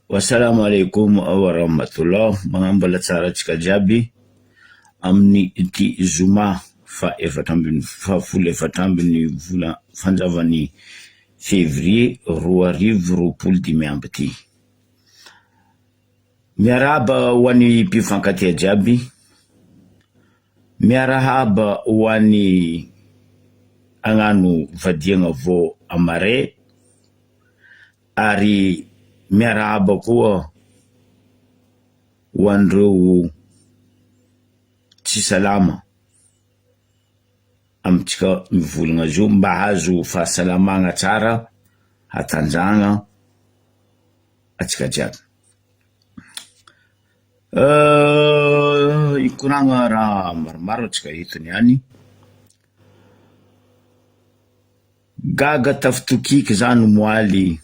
Wassalamu alaikum wa rahmatullah. Mga mbola tsara tsika jiaby amin'ny ity zoma fafolo efatambiny vola fanjavany février 2025 amby ty. Miarahaba ho an'ny mpifankatia jiaby, miarahaba ho an'ny agnano vadiagna vo amare, ary miarahaba koa ho an'ireo tsy salama amitsika mivolagna zio mba hazo fahasalamagna tsara hatanjagna atsika jiaby. Ikoragna raha maromaro atsika eto niany. Gaga tafitokiky zany moaly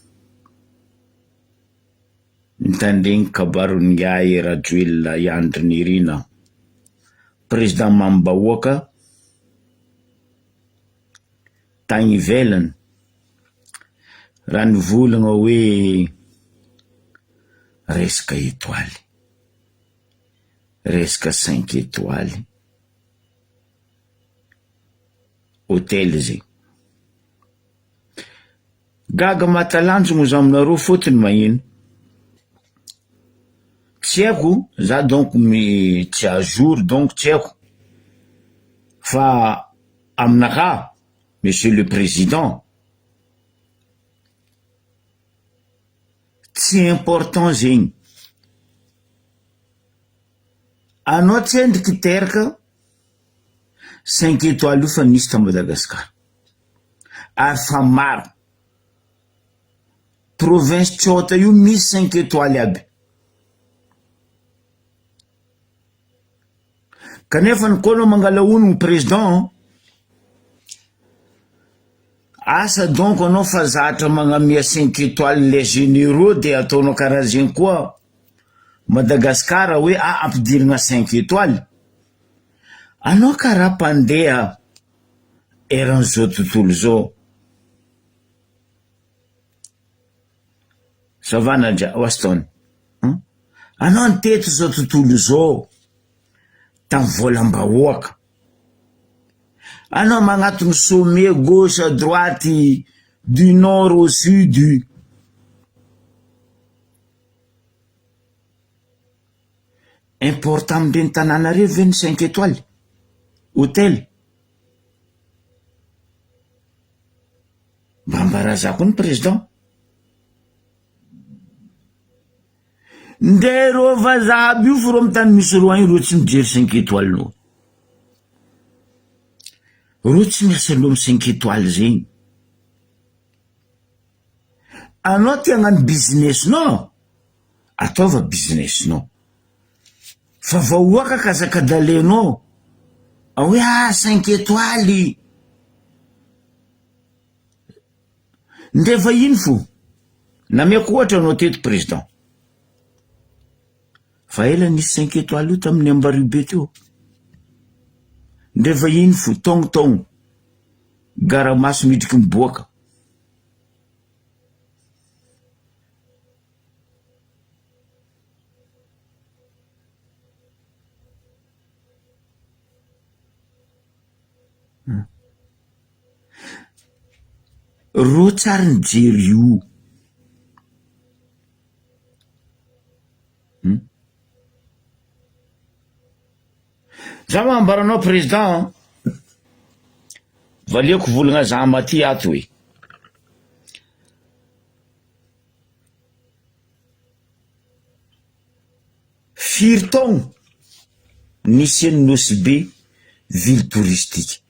nitandregny kabaron'ngiay Rajoelina Andry Nirina, président mambahoaka tagny ivelany, raha nivolagna hoe resaka étoile, resaka 5 étoiles hôtel zay. Gaga matalanjo moa zaminareo fotony magnino tsy haiko za donc tsy à jour donc tsy haiko fa aminaka monsieur le président tsy important zegny. Anao tsy endriky teraka 5 étoiles io fa nisy ta Madagasikara ary fa maro province tsota io misy 5 étoiles aby. Kanefa nikono mangala ono président asa donc anao fa zatra magnamia 5 étoiles les généraux de ataonao karaha zegny koa Madagasikara hoe ampidirigna 5 étoiles. Anao karaha mpandeha eran'izao tontolo zao. Savana Waston, anao niteto zao tontolo zao tamy volam-bahoaka, anao magnatony sommet gauche à droite du nord au sud, important amindreny tanàna reo ve ny 5 étoiles hôtel? Mba ambarazako ny président nde ro vazaha io fo ro amy tany misy roa io ro tsy mijery 5 étoiles no, ro tsy miasa aloha amy 5 étoiles zegny. Anao ty agnano business no, ataova business no, fa vahoaka kazakadalenao hoe 5 étoiles nde va ino fo namiako ohatra anao teto président fa ela nisy 5 étoiles io tamin'ny Ambaribe teo nde va ino fo tongotongno garamaso midriky miboaka. Ro tsara nijery io za mambaranao président valiako volagna za maty ato hoe firy taogno nisy eny Nosy Be ville touristique,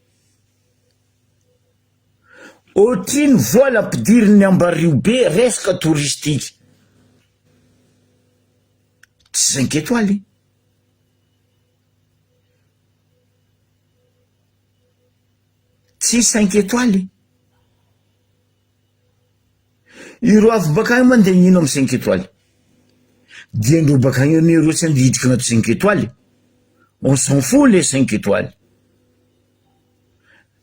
otriny vola ampidiriny Ambaribe resaka touristique tsy 5 étoiles tsy 5 étoiles. Iro avy bakagny mandeha ino amy 5 étoiles diandro bakagny iro tsy andidriky anaty 5 étoiles, on s'en fout les 5 étoiles.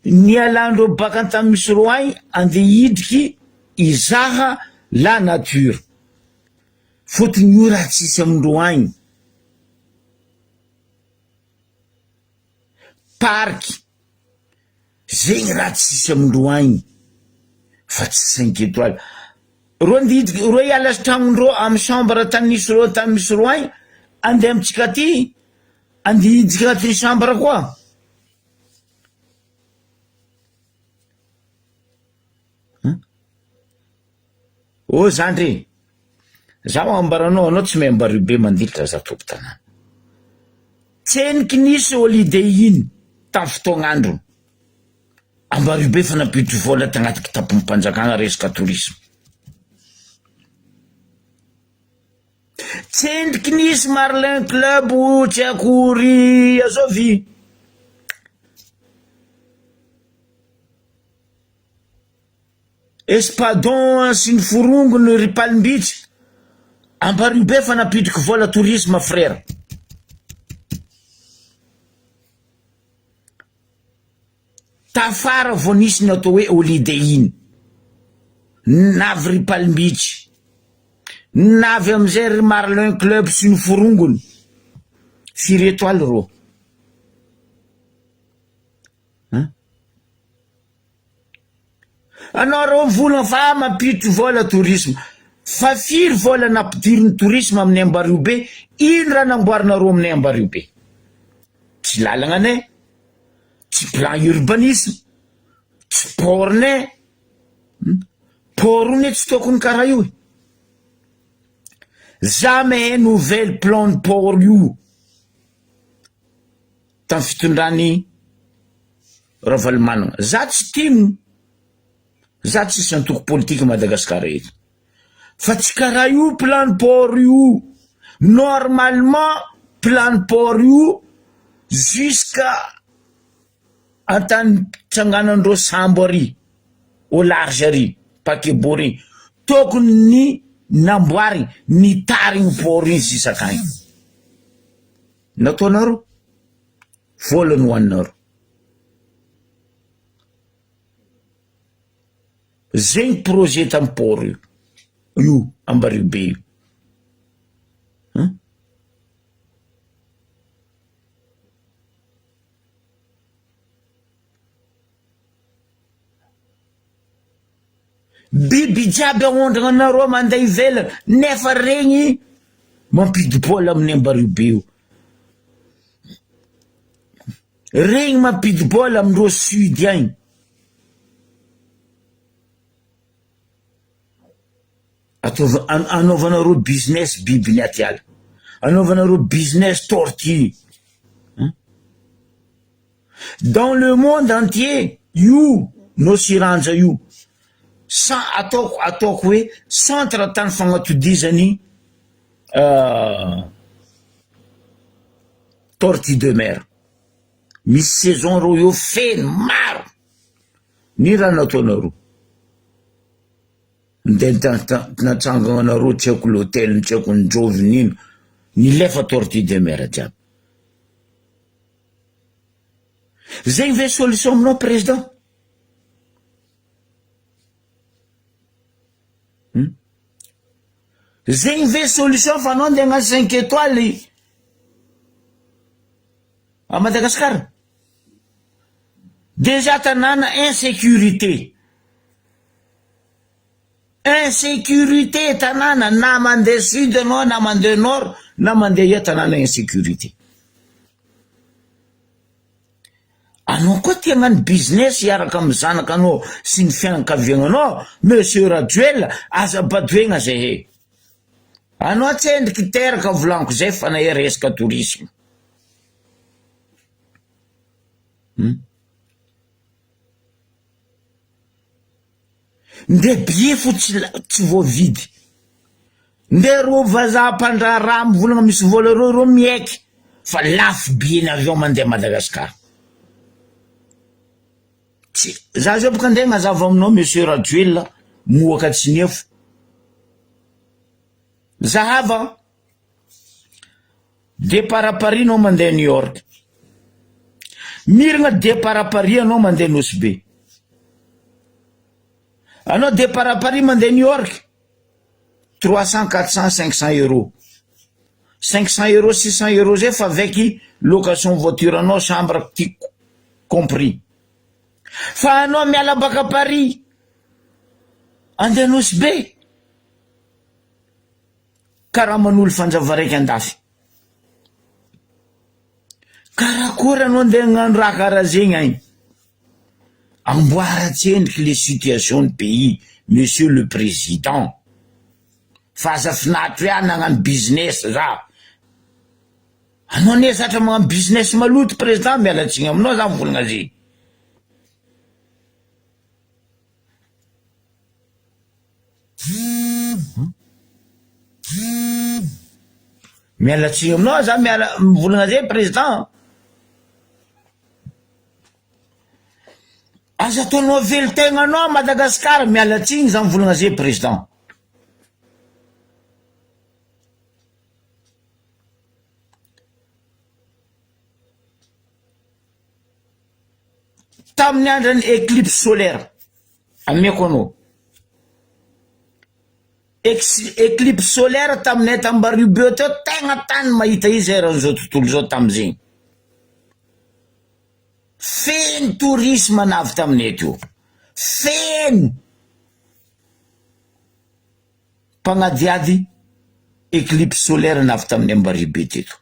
Ny alandro baka tamy misy roa agny ande hidriky izaha la nature fotony io raha tsisy amindro agny. Parky zegny raha tsisy amindro agny fa tsy 5 étoiles. Ro iala tragnondreo amy chambre tany nisy ro tany misy ro agny, andeha amitsika ty andihitsika ty chambre koa. O zandry, zaho ambaranao, anao tsy mahay ambary be mandilitra za topo tanàna. Tseniky nisy holiday iny tamy fotoagn'andro, ambary be fa napitry vola tagnaty kitapon'ny mpanjakana resaka tourisme. Tsendriky nisy Marlin Club tsy akory azovy. Espadon sy ny forongony ry Palim-bitsy, ambary be fa napitriky vola tourisme frère. Tafara vo nisy ny atao hoe holiday iny, navy ry Palim-bitsy, navy amizay ry Marlin Club sy ny forongony, 4 étoiles ro. Anao rô vola fa mampitry vola tourisme, fa firy vola nampidiriny tourisme amin'ny Ambariobe, ino raha namboarinareo amin'ny Ambariobe? Tsy lalagna ne, tsy plan urbanisme, tsy port ne, port ne tsy tokony karaha io. Jamais nouvelle plan de port io tamy fitondrany Ravalomanana. Za tsy tino, za tsy santoko politique Madagasikara eto, fa tsy karaha io plan de port io. Normalement plan de port io jusqu'à antany tsanganandreo sambo ary, au large ary, pakebo ary, tokony ny namboary ny tariny port iny sisakagny. Nataonaro volany hoaninaro. Zegny projet tamy port io Ambariobe io. Biby jiaby aondragna anareo mandeha ivelany, nefa regny mampidibola amin'ny Ambariobe io. Regny mampidibola amindreo sud agny. Anaovanareo business biby ny atiala, anaovanareo business tortue. Dans le monde entier, io no siranja io, ataoko hoe centre tany fagnatodizany tortue de mer. Misy saison ro io feno maro. Ny raha nataonareo? Ndeha natsangana tsy haiko l'hôtel, tsy haiko ny joviny ino, nilefa tortue de mer jiaby. Zegny ve solution aminao président? Zegny ve solution fa anao ndeha hagnano 5 étoiles à Madagasikara? Déjà tanàna insécurité. Insécurité tanàna, na mandeha sud anao, na mandeha nord, na mandeha ia tanàna insécurité. Anao koa tia hagnano business iaraka amy zanakanao sy ny fianakaviagnanao, monsieur Rajoel, aza badoegna zay. Anao tsendriky teraka volaniko zay fa nahe resaka tourisme. Nde biefo tsy voavidy, nde ro vazaha mpandraha raha mivolagna misy vola ro mieky, fa lafo bien avion mandeha Madagasikara. Za zao boka ndeha mazava aminao monsieur Rajoel, mohaka tsy nefo. Zahava départ à Paris anao mandeha New York, miragna départ à Paris anao mandeha Nosy-Be, anao départ à Paris mandeha New York, 300, 400, 500 euros. 500 euros, 600 euros zay fa avec location voiture anao, chambre compris. Fa anao miala baka Paris, andeha Nosy Be, karaha manolo fanjava raiky andafy. Karakory anao andeha hagnano raha karaha zegny agny? Amboara tsendriky les situations du pays, monsieur le président. Fa aza finaritra hoe nagnano business za. Anao ne zatra magnano business maloto président, mialatsiny aminao za mivolagna zegny. Mialatsiny aminao za mivolagna zegny président. Aza ataonao velon-tegna anao Madagasikara, mialatsiny za mivolagna zegny président. Tamin'ny andron'ny éclipse solaire, ameko anao. Éclipse solaire taminay Tambaribo teo, tegna tany mahita izy eran'izao tontolo zao tamizegny. Feno tourisme navy taminay teo. Feno mpagnadiady éclipse solaire navy taminay Ambaribe teto.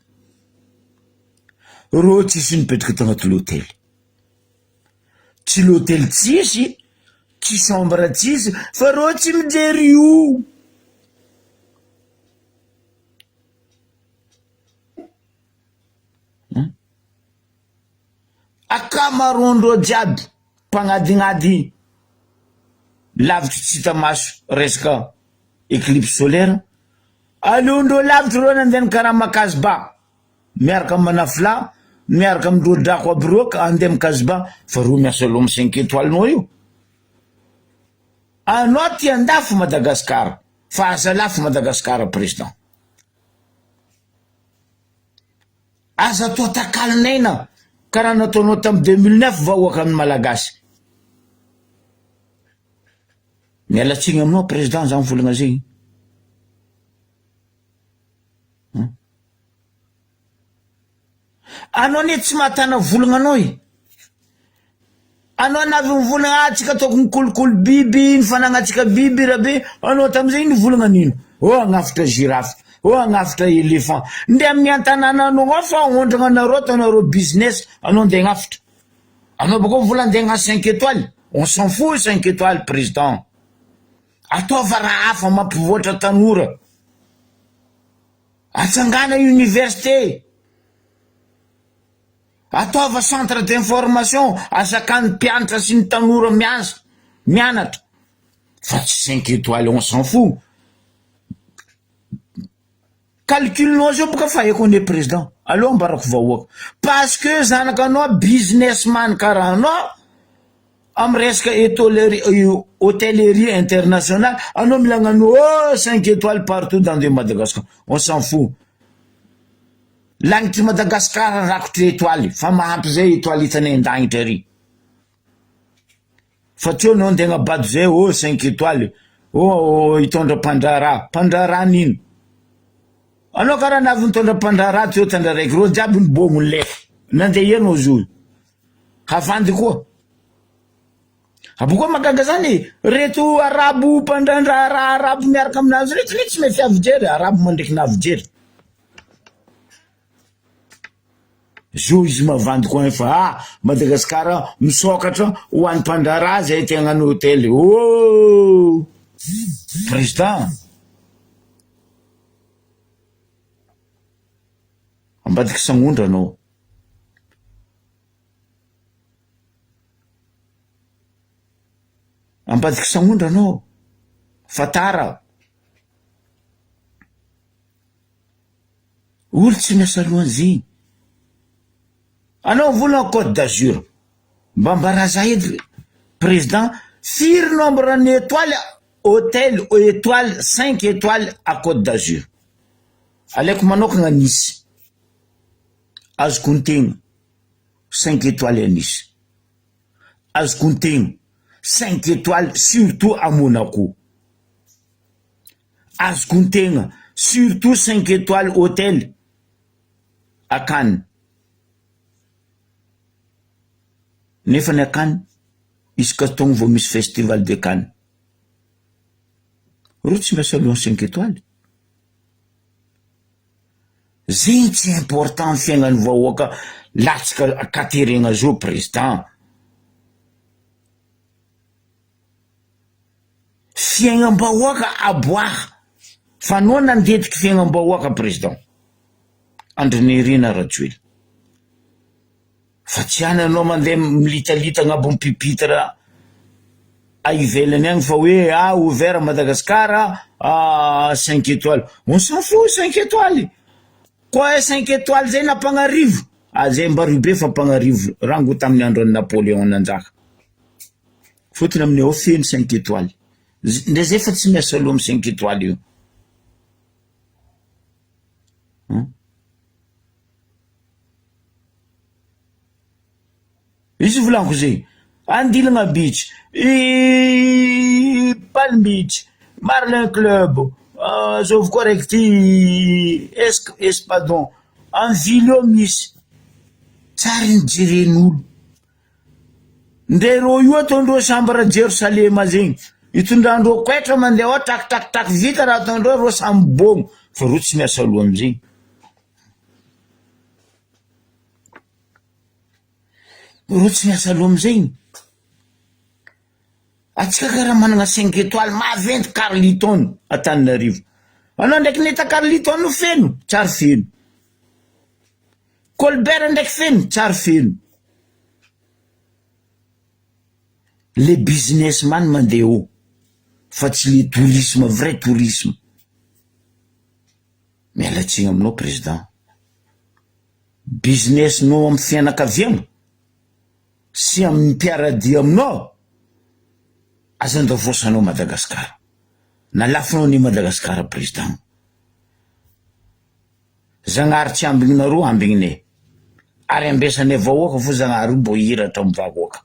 Rô tsisy nipetraka tagnaty l'hôtel. Tsy l'hôtel tsisy, tsy chambre tsisy, fa rô tsy mijery io. Akamaroandreo jiaby mpagnadignady lavitry tsy hita maso resaka éclipse solaire, aleondreo lavitry reo nandeha karaha Makazba, miaraka manafla, miaraka amindreo drako aby reo ka andeha Makazba, fa reo miasa lomo 5 étoiles nao io. Anao ty andafy Madagasikara, fa asa lafo Madagasikara président. Aza toa takalinena karaha nataonao tamin'ny 2009 vahoaka amin'ny Malagasy. Mialatsiny aminao président za mivolagna zegny. Anao ne tsy mahatana volagnanao i. Anao navy mivolagna atsika ataoko mikolokolo biby, nifanagnatsika biby rabe, anao tamizegny nivolagna nino? Oh agnafitra girafe, oh agnafitra éléphant. Nde amin'ny antanana anao fa ondragna anareo ataonareo business, anao nde agnafitra. Anao bako mivola nde agnano 5 étoiles. On s'en fout 5 étoiles président. Ataova raha hafa mampivoatra tanora. Atsangana université. Ataova centre d'information, asakany mpianatra sy ny tanora mianatra. Fa tsy 5 étoiles, on s'en fout. Calculinao zao boka fa eko ne président. Allo mbarako vahoaka. Parce que zanakanao businessman karaha anao, am resaka hôtellerie internationale, anao milagnano 5 étoiles partout dans de Madagascar. On s'en fout. Lagnitry Madagascar rakotry étoiles, fa mahampy zay étoiles hitanay an-dagnitra ary. Fa tsy anao nde agnabado zay 5 étoiles, hitondra pandrara nino? Anao karaha navy nitondra pandrara teo tandra raiky, rô jiaby nibomony lefa. Nandeha ianao zo. Havandy koa. Abokoa magaga zany, reto arabo mpandrandra arabo miaraka aminazy reto tsy mety avijery, arabo mandraiky navijery. Zo izy mavandy koa fa Madagasikara misokatra ho an'ny mpandrara zay te hagnano hôtel. Oh président, ambadiky sagnondra anao. Ambadiky sagnondra anao. Fatara. Olo tsy miasa lohan'iziny. Anao volana Côte d'Azur. Mbambaraza edy président, firy nombre en étoiles hôtel étoiles 5 étoiles à Côte d'Azur. Alaiko manokagna Nice. Azoko ntegna 5 étoiles à Nice. Azoko ntegna 5 étoiles surtout à Monaco. azoko ny tegna, surtout 5 étoiles hôtel à Cannes. Nefa ny à Cannes, isaka taogno vao misy festival de Cannes. Reo tsy miasa alohan'ny 5 étoiles. Zegny tsy important ny fiaignan'ny vahoaka latsaka katerena zao président. Fiaignam-bahoaka aboaha. Fa anao nandetiky fiaignam-bahoaka président. Andrinirina Rajoelina. Fa tsy any anao mandeha militalita agnabon'ny pupitre à ivelany agny fa hoe ouvert Madagascar 5 étoiles. On s'en fout 5 étoiles. Quoi 5 étoiles zay na Pagnarivo? Zay mba ribe fa Pagnarivo rango tamin'ny andron'ny Napoléon nanjaka. Fotony amin'ny ao feno 5 étoiles. Ndre zay fa tsy miasa aloha amin'ny 5 étoiles io. Izy volanko zay. Andilagna Beach, Palm Beach, Marlin Club, zovy koa raiky ty Espadon, en ville eo misy. Tsary ny jeren'olo. Ndre rô io ataondreo sambara Jerusalema zegny. Itondrandreo koetra mandeha ao tak vita raha ataondreo rô samby bôgno. Fa rô tsy miasa aloha amizay. Rô tsy miasa aloha amizay. Atsika karaha managna 5 étoiles maventy Carliton Antananarivo. Anao ndraiky neta Carliton no feno, tsary feno. Colbert ndraiky feno, tsary feno. Les businessman mandeha ao. Fa tsy le tourisme, vrai tourisme. Mialatsigny aminao président. Business no amin'ny fianakaviagna sy amin'ny mpiaradia aminao. Azan-davosanao Madagascar. Nalafinao ny Madagascar président. Zagnahary tsy ambigninareo ambigninay. Ary ambesanay vahoaka fo zagnahary mbo hiratra amin'ny vahoaka.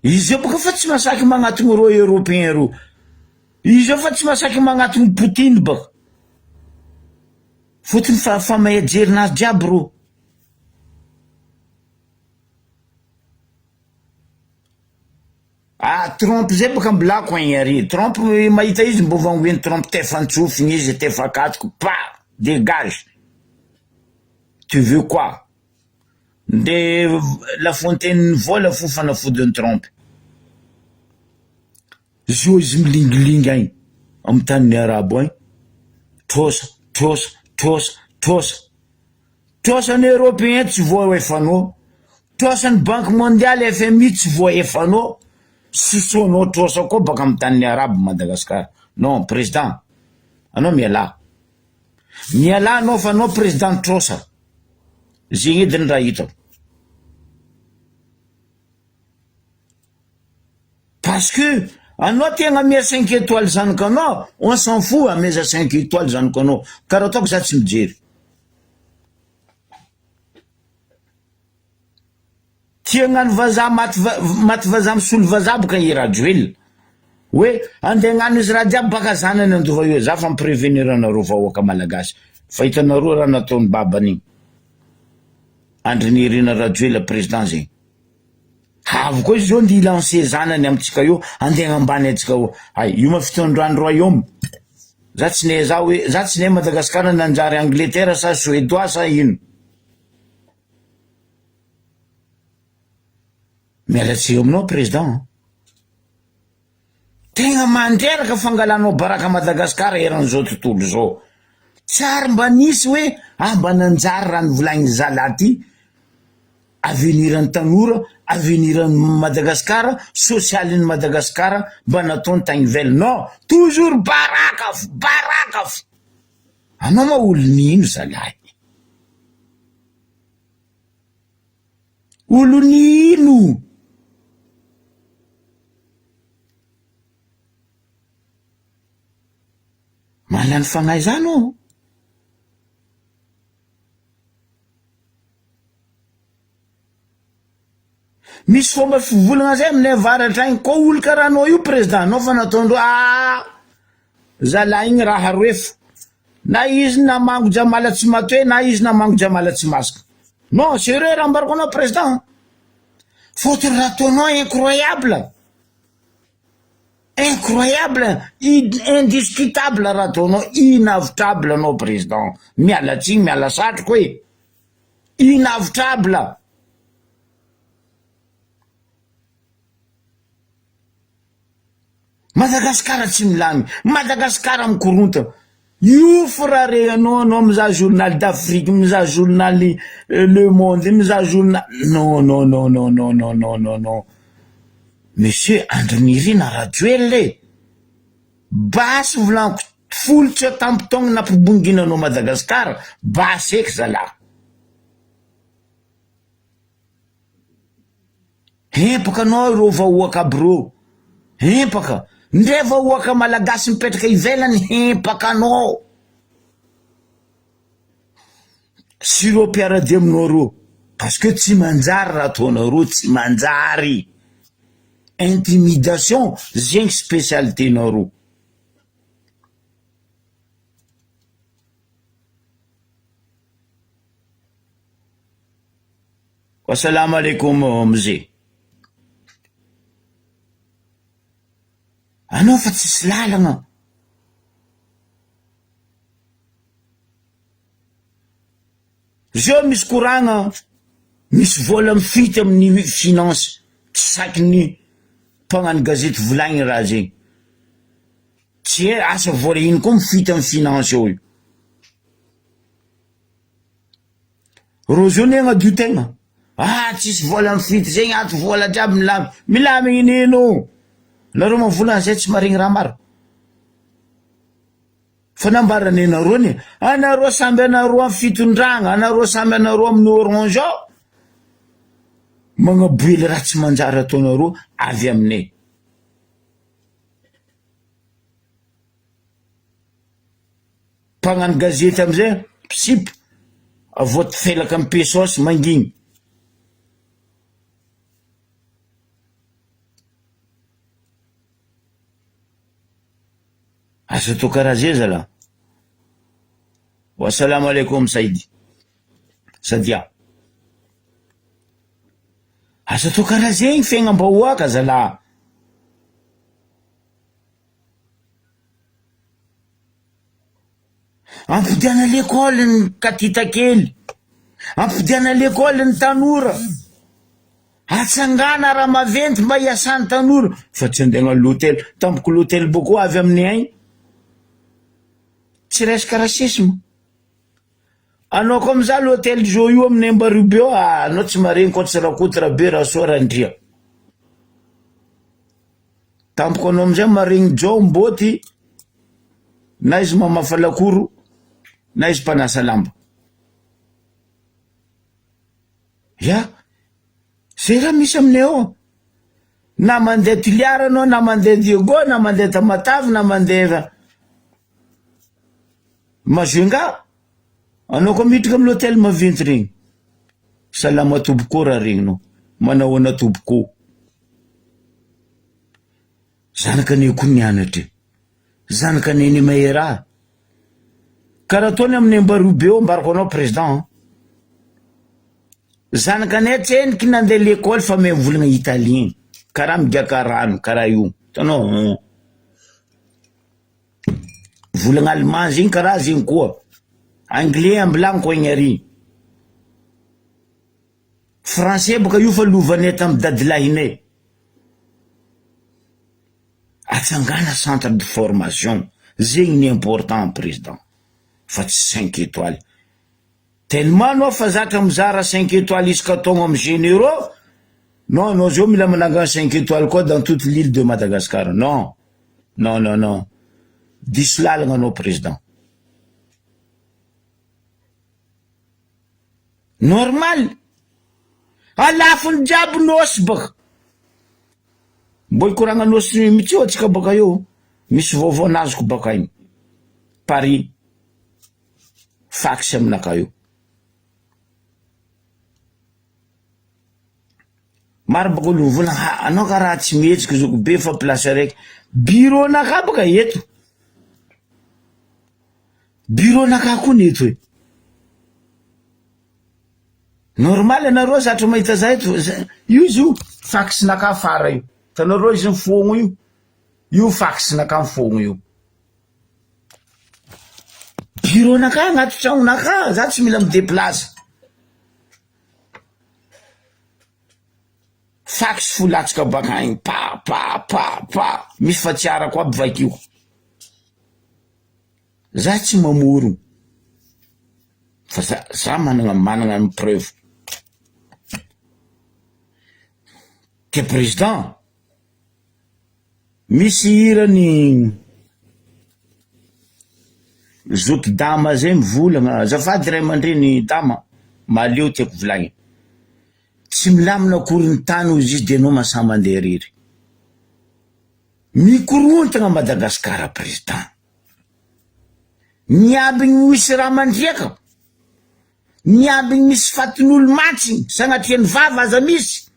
Izy eo baka fa tsy masaky magnatony rô Européen rô. Izy eo fa tsy masaky magnatony Poutine baka. Fotony fa mahay jerinazy jiaby rô. Trump zay baka mbolako agny ary. Trump mahita izy mbo vangoeny Trump tefantsofigny izy tefakatoko. Dégage. Tu veux quoi? De La Fontaine vola fo fanafodin'ny Trump. Zo izy milingilingy agny amin'ny tanin'ny arabo agny. Trosa ny Européen tsy voaefanao. Trosa ny Banque mondiale FMI tsy voaefanao. Sisonao trosa koa baka amin'ny tanin'ny arabo Madagascar. Non, président. Anao miala. Miala anao fa anao président trosa. Zegny ediny raha hitako. Parce que anao tegna mia 5 étoiles zanakanao, on s'en fout ameza 5 étoiles zanakanao. Karaha ataoko za tsy mijery. Tia gnano vazaha maty vazaha misolo vazaha baka i Rajoelina. Hoe andeha gnano izy raha jiaby baka zanany andova eo. Za fa miprevenir anareo vahoaka malagasy. Fa hitanareo raha nataony babany. Andrinirina Rajoelina président zegny. Avy koa izy zao ndi lancé zanany amitsika io, andeha ambany atsika io. Io mafitondroan'ny royaume. Za tsy ne Madagascar nanjary Angleterre sa Suédois sa ino. Mialatsika aminao président. Tegna mandreraka fangalanao baraka Madagascar eran'izao tontolo zao. Tsary mba nisy hoe mba nanjary raha nivolagny zalahy ty. Aveniran'ny tanora, aveniran'ny Madagascar, socialin'ny Madagascar, mba nataony tagny velo. Non, toujours baraka. Anao ma olo nino zalahy? Olo nino? Malany fagnahy zany oh. misy fomba fivolagna zay aminay avaratra agny ko olo karaha anao io président anao fa nataondro zalahy igny raha roefo na izy na mango Jamala tsy matoe na izy na mango Jamala tsy masaka non sérieux raha ambarako anao président fôtony raha ataonao incroyable indiscutable raha ataonao inavitrable anao président miala tsiny miala satroko hoe inavitrable Madagasikara tsy milamy Madagasikara mikoronta io fora anao mizaha journal d'Afrique mizaha journal Le Monde mizaha journal non monsieur Andrinirina Rajoelina basy volaniko folo tsy tampotogna nampibonginanao Madagasikara basy eky zalahy empaka anao ireo vahoaka aby reo empaka ndre vahoaka malagasy mipetraka ivelany empaka anao sy ireo mpiaradia aminao reo parce que tsy manjary raha ataonareo tsy manjary intimidation zegny spécialité nareo Assalamu alaikum mzee anao fa tsisy lalagna zao misy koragna misy vola mifity amin'ny finance tsy saky ny mpagnano gazety volagny raha zegny tsy he asa vola ino koa mifity amin'ny finance io rozo agnadio tegna tsisy vola mifity zegny ato vola jiaby milamy inino nareo mavola zay tsy maregny raha maro fa nambarany anareo ny anareo samby anareo amin'ny fitondragna anareo samby anareo amin'ny orange ao magnaboely raha tsy manjary ataonareo avy aminay mpagnano gazety amizay psip voty felaka amin'ny pesos mangigny asa to karaha zay zala wassalamu alaikum Sadia asa to karaha zegny fiaignam-bahoaka zala ampidiana l'école ny katita kely ampidiana l'école ny tanora atsangana raha maventy mba hiasany tanora fa tsy andegna l'hôtel tampoko l'hôtel boko avy amin'ny agny tsy resaka rasisme anao koa mizaha l'hôtel zao io amin'ny Ambarube eo anao tsy maregny koa tsy rakotra be raha soa randria tampoko anao amizay maregny jo mboty na izy mamafa lakoro na izy mpanasa lamba zay raha misy aminay ao na mandeha Tiliara anao na mandeha Diego na mandeha Tamatavy na mandeha Majunga anao koa miditra amin'ny hôtel maventy regny salama toboko raha regninao manao ana toboko zanakane koa nianatra zanakane ny mahera karaha ataony amin'ny Ambarube eo ambarako anao président zanakane tseniky nandeha l'école fa mivolagna italien karaha migaka rano karaha io tanao volagna allemand zegny karaha zegny koa anglais amblagniko egny ary français boka io fa lovanay tamin'ny dadilahinay atsangana centre de formation zegny ny important président fa tsy 5 étoiles tellement anao fa zatra mizara 5 étoiles isaka taogno amin'ny généraux non anao zao mila manangana 5 étoiles koa dans toute l'île de Madagascar non diso lalagna anao président normal alafony jiaby nosy baka mbo ikoragna nosy mitsio atsika baka io misy vaovao nazoko baka igny Paris fax aminaka io maro baka olo vola anao ka raha tsy mihetsika zoko be fa place araiky bureau naka baka eto bureau naka koa ny eto normal anareo zatra mahita zay eto io izy io fax naka fara io tanareo izy mifogno io fax naka mifogno io bureau naka agnaty tragno naka za tsy mila mideplace fax folatsika baka agny pa misy fatsiarako aby vakio za tsy mamoro fa za manana ny preuve ke président misy irany zoky dama zay mivolagna azafady ray aman-dreny dama maleo tiako volagny tsy milamina akory tany izy de anao masahy mandeha riry mikorontagna Madagasikara président niabigny misy raha mandriaka niabigny misy fatin'olo matsigny sagnatriany vava aza misy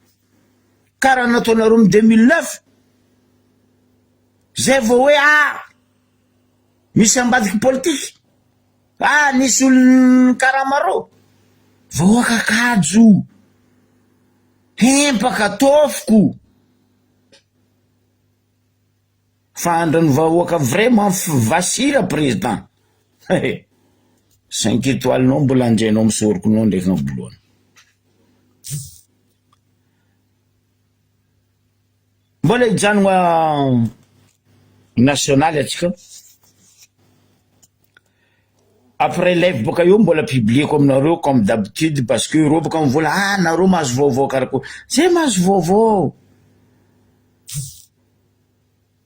karaha nataonareo amy 2009 zay vao hoe misy ambadiky politiky nisy olo karaha marô vao akakajo hempaka tofoko fa andrany vahoaka vraiment vasira président 5 étoiles nao mbola andrainao misoroko nao ndraiky nabolohana mbola hijanogna nationaly atsika après live boka io mbola publieko aminareo comme d'habitude parce que reo boka mivola nareo mahazo vaovao karakô zay mahazo vaovao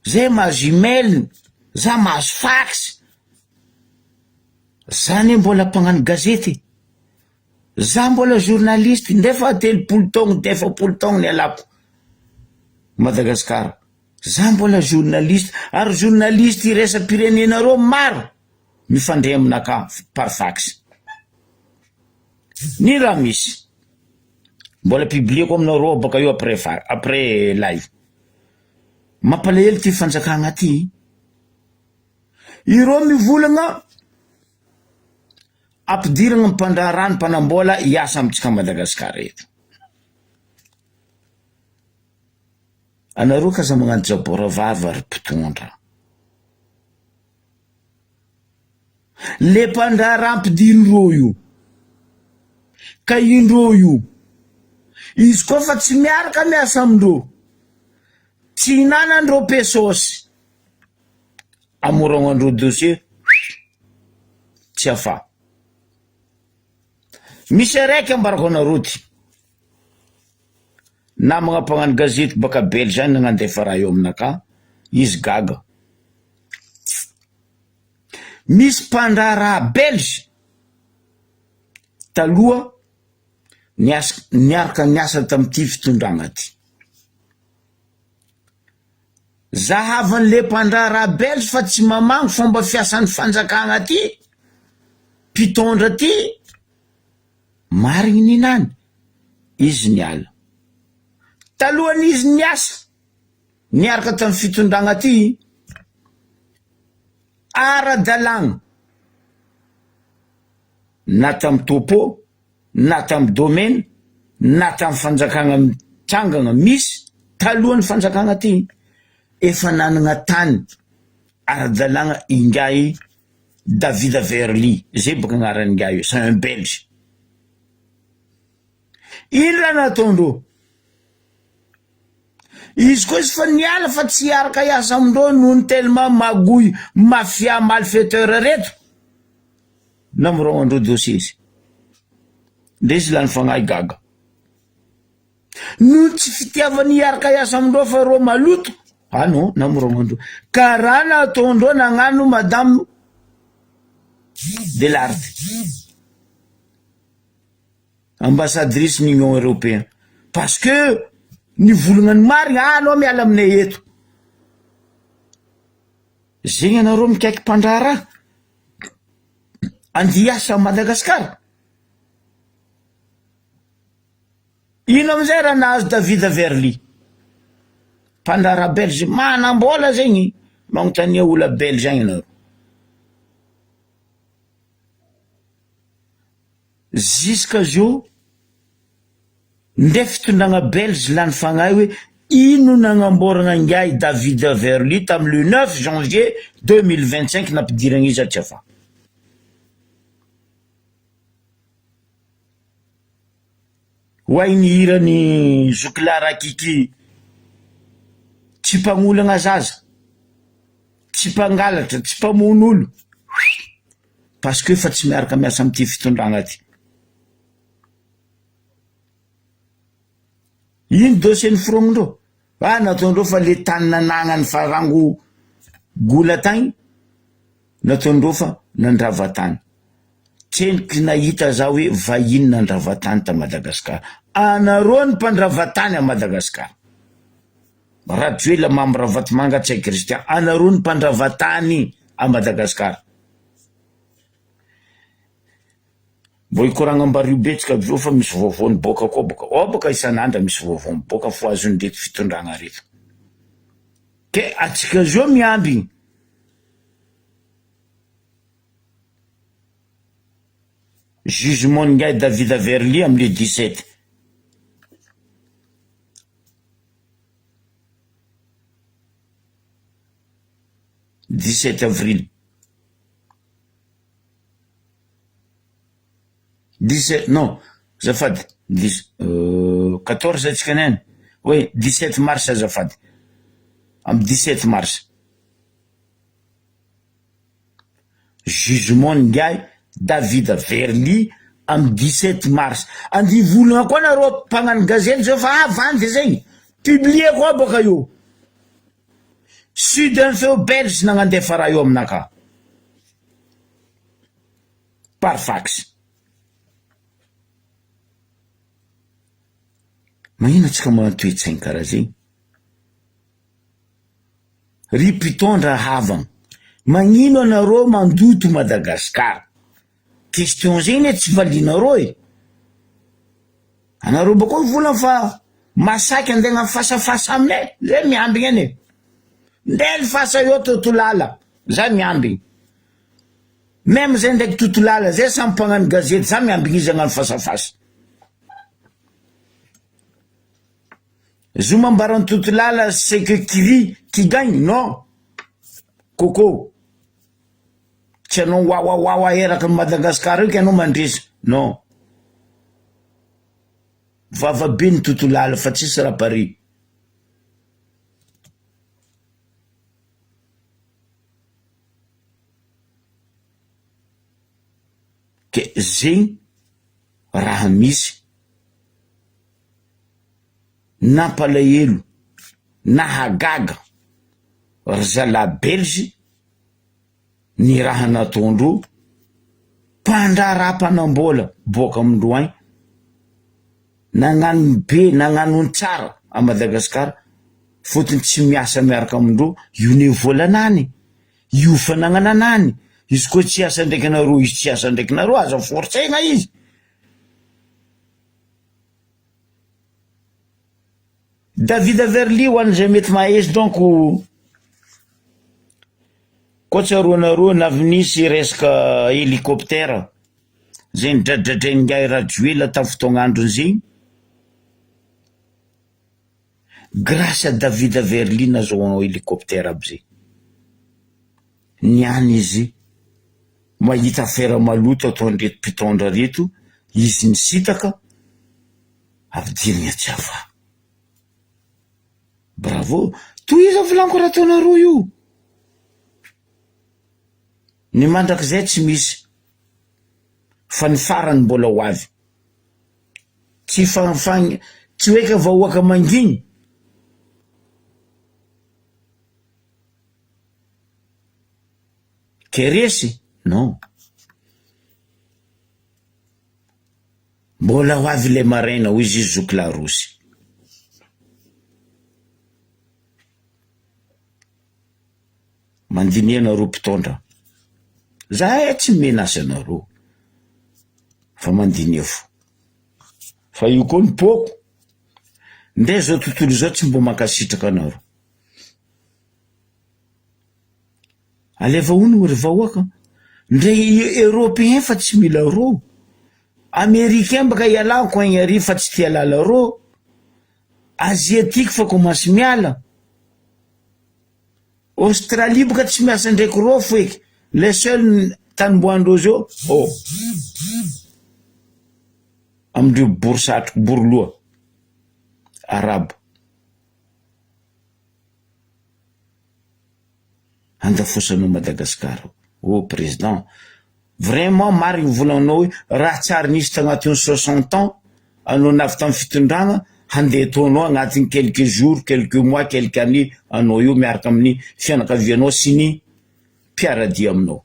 zay mahazo email za mahazo fax zany mbola mpagnano gazety za mbola journaliste ndefa telopolo taogno de efapolo taogno ny alako Madagasikara za mbola journaliste ary journaliste iresa-pirenenareo maro mifandray aminaka par fax ny raha misy mbola publieko aminareo baka io après live mampalahelo ty fanjakagna ty ireo mivolagna ampidiragna mipandra rano mpanambola hiasa amitsika Madagasikara eto anareo kaza magnano jabora vava ry mpitondra le mpandra ampidirin-dreo io ka indreo io izy koa fa tsy miaraka miasa amindreo tsy hinanandreo pesosy amoragnandreo dossier tsy afa misy araiky ambarako anareo ty namagna mpagnano gazety baka belge zany nagnandefa raha eo aminaka izy gaga misy mpandrara belge taloha niaraka niasa tamity fitondragna ty zahavan'le mpandrara belge fa tsy mamango fomba fiasan'ny fanjakagna ty mpitondra ty marigny ninany izy niala talohan'izy niasa niaraka tamy fitondragna ty ara-dalagna na tamy topo na tamy domaine na tamy fanjakagna mitsangagna misy talohan'ny fanjakagna ty efa nanagna tany ara-dalagna ingay David Verly zay baka agnarany ingay io c'est un belge ino raha nataondreo izy koa izy fa niala fa tsy araka iasa amindreo nohony tellement magoy mafia malfaiteur reto namoragnandreo dossier izy nde izy lany fagnahy gaga noho tsy fitiavany iaraka iasa amindreo fa reo maloto non namoragnandreo karaha nataondreo nagnano madame Delarte ambassadrice n'Union européenne parce que nivolagna ny marigny anao miala aminay eto zegny anareo mikaiky mpandrara andiasa Madagasikara ino amizay raha nahazo David Verly mpandrara Belge manam-bola zegny magnontania ola Belge agny anao jusqu'à zio ndre fitondragna Belge lany fagnahy hoe ino nagnamboragna ngay David Verly tamy le 9 janvier 2025 nampidiragna izy atria fa hoay ny hirany Zokilara Kiki tsy mpagnolagna zaza tsy mpangalatra tsy mpamon'olo parce que fa tsy miaraka miasa amty fitondragna ty ino dossier ny forognondreo nataondreo fa le tany nanagnany farango gola tagny nataondreo fa nandrava tany tseniky nahita za hoe vahiny nandrava tany ta Madagasikara anareo ny mpandrava tany a Madagasikara Rajoela Mambravatomanga Tsay Christian anareo ny mpandrava tany a Madagasikara mbo ikoragna ambario betsika aveo fa misy vaovao boka koa boka isan'andra misy vaovao boka fo azony reto fitondragna reto ke atsika zio miamby jugement ngay David Verly amle 17 avril 17 non zafady 14 atsika neny oui 17 mars azafady am 17 mars jugement ngay David Verly am 17 mars andivolagna koa nareo mpagnano gazety zao fa vandy zegny publié koa boka io Sud Info Belge nagnandefa raha io aminaka par fax magnino atsika manatoetsaigny karaha zegny ry mpitondra havagna magnino anareo mandoto Madagasikara question zegny tsy valinareo e anareo bako volana fa masaky andegna fasafasa aminay zay miambigny ane ndely fasa io totolala za miambigny même zay ndraiky totolala zay samy mpagnano gazety za miambigny izy agnano fasafasa Zuma mbaran totolala c'est que qui gagne non Coco tsy anao wawa eraka Madagasikara io anao mandresa non vavabe ny totolala fa tsisy raha pari ke zegny raha misy nampalahelo nahagaga ry zala Belge ny raha nataondreo mpandraram-panambola boka amindreo agny nagnano be nagnano ny tsara a Madagasikara fotony tsy miasa miaraka amindreo io ne volanany io fanagnananany izy koa tsy asa ndraiky nareo izy tsy asa ndraiky nareo aza forcegna izy David Verly ho an'izay mety mahezy donc koa tsaroanareo navinisy resaka hélicoptère zay nidradradrainy ngay Rajoela tamy fotoagnandrony zegny grâce à David Verly nazahoana hélicoptère aby zay niany izy mahita affaire maloto ataondreto mpitondra reto izy nisitaka avidirigna tsy ava bravo toiza volaniko raha ataonareo io ny mandrakizay tsy misy fa ny farany mbola ho avy tsy fanfagny tsy hoe ka vahoaka manginy keresy non mbola ho avy le maraina hoy izy zoky la rosy mandinia nareo mpitondra za tsy menasy anareo fa mandinia fo fa io koa ny poko ndray zao tontolo zao tsy mbo mankasitraka anao. Aleva ono ry vahoaka. Ndray Européen fa tsy mila ro. Américain baka ialako agny ary fa tsy tia lala ro. Asiatique fa komansy miala. Australie baka tsy miasa ndraiky ro foeky. Le seul tanim-boandreo zao, amindreo borsatro borloa arabo. Andafosanao Madagasikara. Président, vraiment marigny volanao hoe raha tsary nisy tagnatin'ny 60 ans anao navy tamin'ny fitondragna handeha taonao agnatin'ny quelques jours, quelques mois, quelques années anao io miaraka amin'ny fianakavianao sy ny mpiaradia aminao.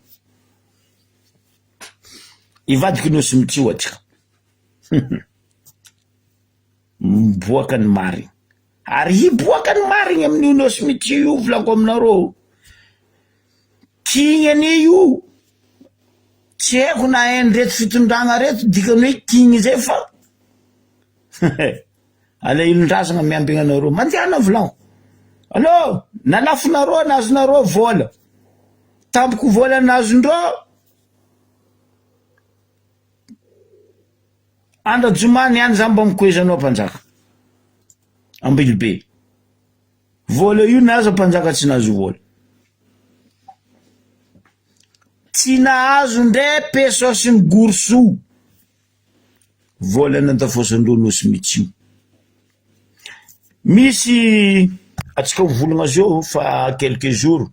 Ivadiky no sy mitio atsika. Miboaka ny marigny. Ary hiboaka ny marigny amin'io no sy mitio io volako aminareo. King any io. Tsy haiko na hainy reto fitondragna reto dikany hoe king zay fa. Ala ilon-drazagna miambigna anareo. Mandehana volanko. Allô, nalafinareo nazonareo vola. Tampoko vola nazondreo. Anda Jumani any zamba mikoezanao mpanjaka. Ambilobe. Vola io naza mpanjaka tsy nazo vola. Tsy nahazo ndray peso sy ny gorso. Vola nantafosandreo no sy mitsio. Misy atsika volagna zao fa quelques jours,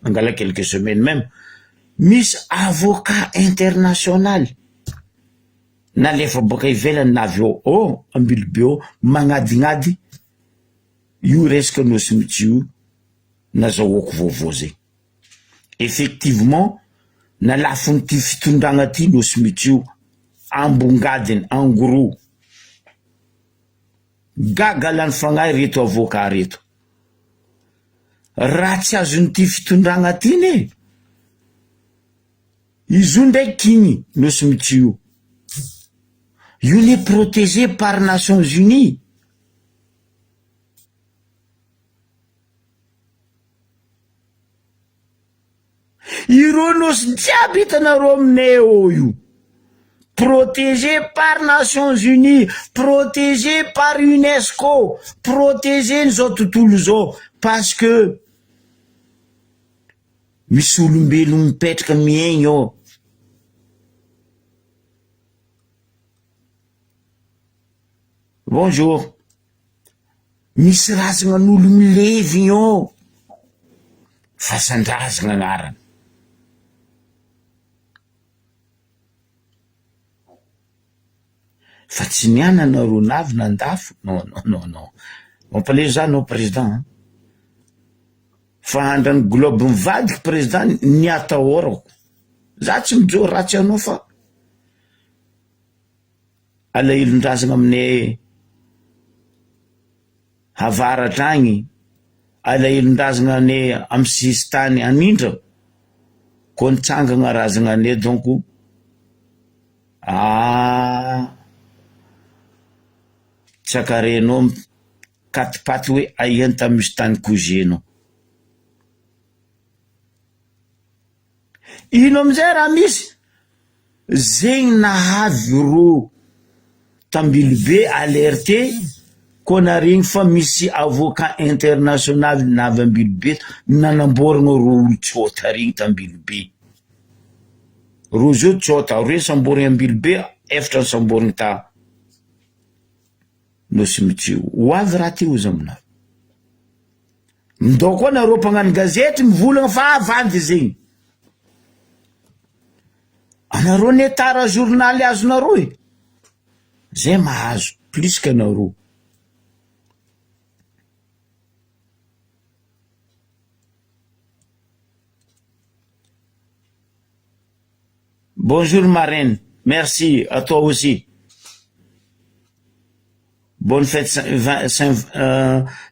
angala quelques semaines même, misy avocat international nalefa baka ivelany navy ao Ambilobe ao magnadignady io resaka no sy mitsio nazahoako vaovao zay. Effectivement nalafiny ty fitondragna ty no sy mitsio ambongadiny en gros. Gaga lany fagnahy reto avocat reto. Raha tsy azony ty fitondragna ty ne. Izo ndray king no sy mitsio. Io n'est protégé par Nations Unies. Iro nos jiaby hitanareo aminay eo io. Protégé par Nations Unies, protégé par UNESCO, protégé n'zao tontolo zao parce que misy olombelo mipetraka miaigny ao. Bonjour. Misy razagna n'olo milevy ao. Fasandrazagna agnarany. Fa tsy niana nareo navy nandafo. Non. Mampalay za no président. Fa andrany globe mivadiky président ny atahorako. Za tsy mijo ratsy anao fa alailon-drazagna aminay havaratra agny. Alailon-drazagna anay amy sistany anindra. Ko nitsangagna razagna anay donc tsakarenao katipaty hoe aihany tamisy tany kozenao. Ino amizay raha misy zegny nahavy ro Tambilobe alerté ko naregny fa misy avocat international navy Ambilobe nanamboragna ro olo tsota regny Tambilobe. Ro zao tsota re samborigny Ambilobe efatra samborigny ta no sy mitsio. Hoavy raha ty ozy aminao. Ndao koa nareo mpagnano gazety mivolagna fa avandy zegny. Anareo ne tara journaly azonareo e. Zay mahazo plus que nareo. Bonjour Marine, merci à toi aussi. Bonne fête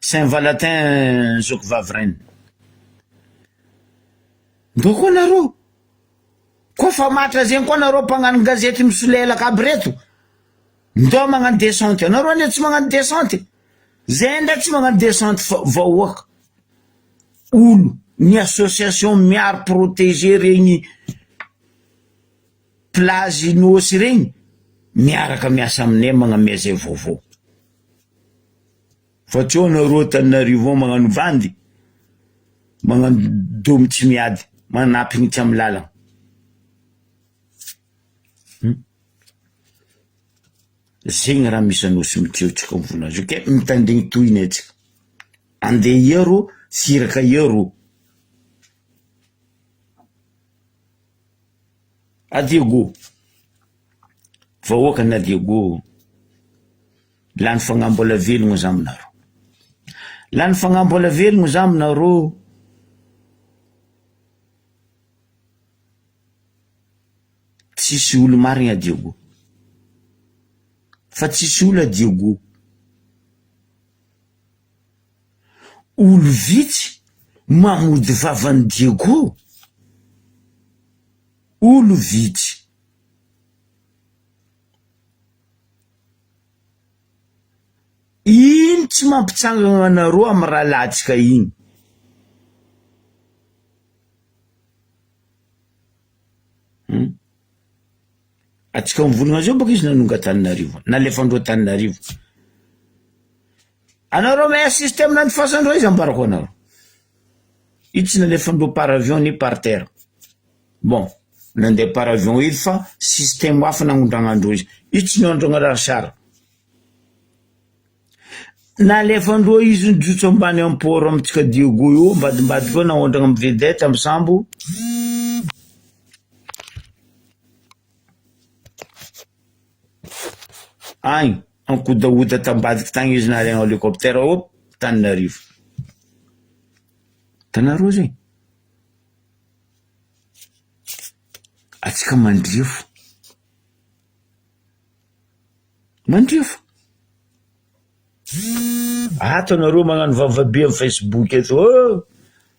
Saint-Valentin, Zokvavren. Donc on a ro. Ko fa matra zegny koa nareo mpagnano gazety misolelaka aby reto. Ndao magnano descente. Nareo ne tsy magnano descente. zay ndraiky tsy magnano descente vahoaka olo ny association miaro protéger regny plage nosy regny miaraka miasa aminay magnamia zay vaovao fa tsy ho nareo Tananarivo magnano vandy magnano domy tsy miady manapigny tsy amy lalagna zegny raha misy anosy mitreotsika mivola azy ke mitandregny tohiny atsika andeha iaro siraka iaro Adiego vahoaka na Diego lany fagnambola velogno za aminareo lany fagnambola velogno za aminareo tsisy olo marigna Diego fa tsisy olo Diego olo vitsy mamody vavany Diego olo vitsy ino tsy mampitsangana anareo amy raha latsika igny atsika mivolagna zao baka izy nanonga Tananarivo nalefandreo Tananarivo anareo me système nantifasandreo izy ambarako anareo io tsy nalefandreo par avion ni par terre bon nandeha par avion izy fa système hafa nagnondragnandreo izy io tsy niondragna raha sara nalefandreo izy nijotso ambany amporo amitsika Diego io mbadimbady koa naondragna amy vedette amy sambo agny ankodaoda tambadiky tagny izy naregna hélicoptère op Tananarivo tanareo zay atsika mandrefo ato nareo magnano vavabe amy Facebook eto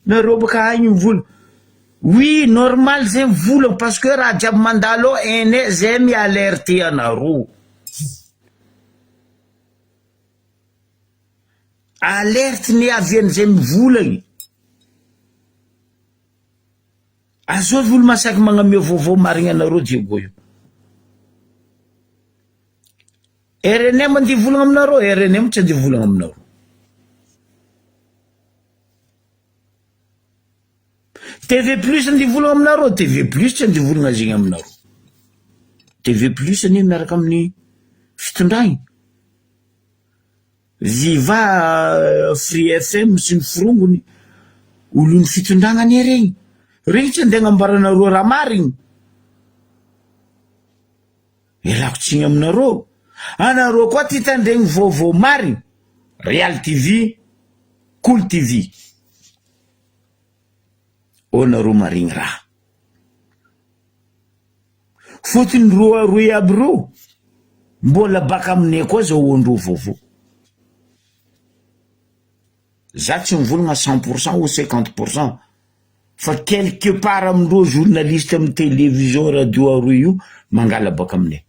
nareo baka agny mivola oui normal zay mivola parce que raha jiaby mandalo ene zay mialerte anareo alerte ny avian'izay mivolagny azao olo masaky magnamia vaovao marigny anareo Diego io RNM andeha volagna aminareo RNM tsy andeha volagna aminareo TV plus andeha volagna aminareo TV plus tsy andeha volagna zegny aminareo TV plus anie miaraka amin'ny fitondragny Viva Free FM sy ny firongony olo ny fitondragna anie regny tsy andeha agnambaranareo raha marigny elako tsigny aminareo anareo koa ty tandregny vaovao marigny Real TV Cool TV nareo marigny raha fotony roy aby ro mbola baka aminay koa zao ondro vaovao za tsy mivolagna 100% ou 50% fa quelque part amindreo journaliste amy télévision radio aroy io mangala baka aminay